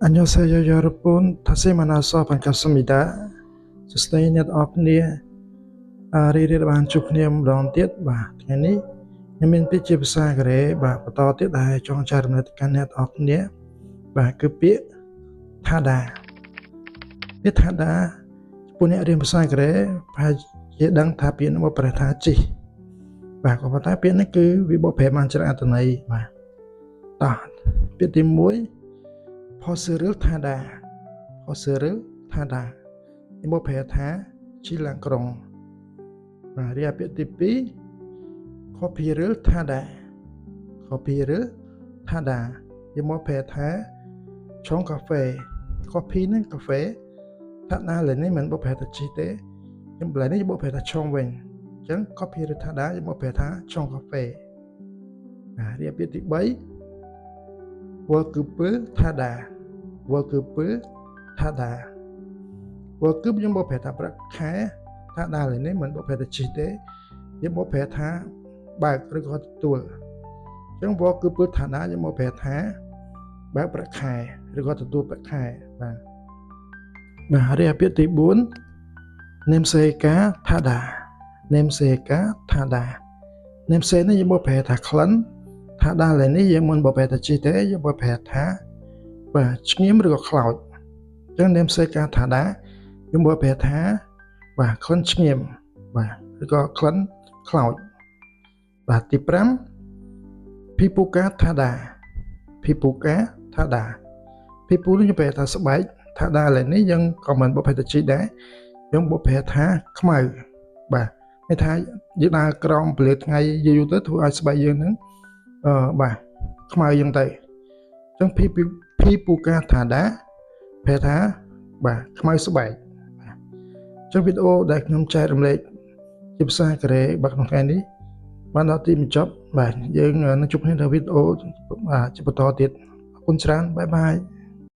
안녕하세요 여러분. 다시 만나서 반갑습니다. Sustain net of near Riri ban chụp niệm đón tiết bàថ្ងៃនេះខ្ញុំមានពាក្យជាភាសាកូរ៉េបាទបន្តទៀតដែលចង់ចែករំលែកកាន់អ្នកអរគ្នាបាទគឺពាក្យថាដាពាក្យថាដាពួកអ្នករៀនភាសាកូរ៉េប្រហែលជាដឹងថាពាក្យនេះមកប្រែថាជីបាទក៏ប៉ុន្តែពាក្យនេះគឺវាបកប្រែបានច្រើនអត្ថន័យបាទតោះពាក្យទី1 Posiralថាដា Posiralថាដានេះមកប្រែថាជីឡាំងក្រុងបាទរីឯពាក្យទី2 Coffee ថាដា Coffee ថាដាយកមកប្រែថាឆុងកាហ្វេ Coffee ហ្នឹងកាហ្វេថាដាលើនេះមិនបកប្រែថាជីទេខ្ញុំបន្លែនេះបកប្រែថាឆុងវិញអញ្ចឹង Coffee ថាដាយកមកប្រែថាឆុងកាហ្វេបាទរីឯពាក្យទី3 Workable ថាដា Workable ថាដា Workable ខ្ញុំបកប្រែថាប្រាក់ខែថាដាលើនេះមិនបកប្រែថាជីទេយើងមកប្រែថាបើកឬក៏ទទួលអញ្ចឹង Workable ថាដាយើងមកប្រែថាបើកប្រាក់ខែឬក៏ទទួលប្រាក់ខែបាទរីឯពាក្យទី4 Namesake ថាដា Namesake ថាដា Namesake នេះយើងមកប្រែថាក្លិនថាដាលើនេះយើងមិនបកប្រែថាជីទេយើងបកប្រែថាបាទឈ្ងៀមឬក៏ខ្លោចអញ្ចឹង Namesake ថាដាយើងបកប្រែថាបាទក្លិនឈ្ងៀមបាទឬក៏ក្លិនខ្លោចបាទទី5 Pipuka ថាដា Pipuka ថាដា Pipu នេះយើងប្រែថាស្បែកថាដាលើនេះយើងក៏មិនបកប្រែថាជីដែរយើងបកប្រែថាខ្មៅបាទន័យថាយើងដើរក្រោមពលាថ្ងៃយូរទៅធ្វើឲ្យស្បែកយើងហ្នឹងបាទខ្មៅយ៉ាងទៅអញ្ចឹង Pipuka ថាដាប្រែថាបាទខ្មៅស្បែកចុះវីដេអូដែលខ្ញុំចែករំលែកជាភាសាកូរ៉េបាទក្នុងថ្ងៃនេះបានដល់ទីបញ្ចប់បាទយើងនឹងជួបគ្នានៅវីដេអូជាបន្តទៀតអរគុណច្រើនបាយបាយ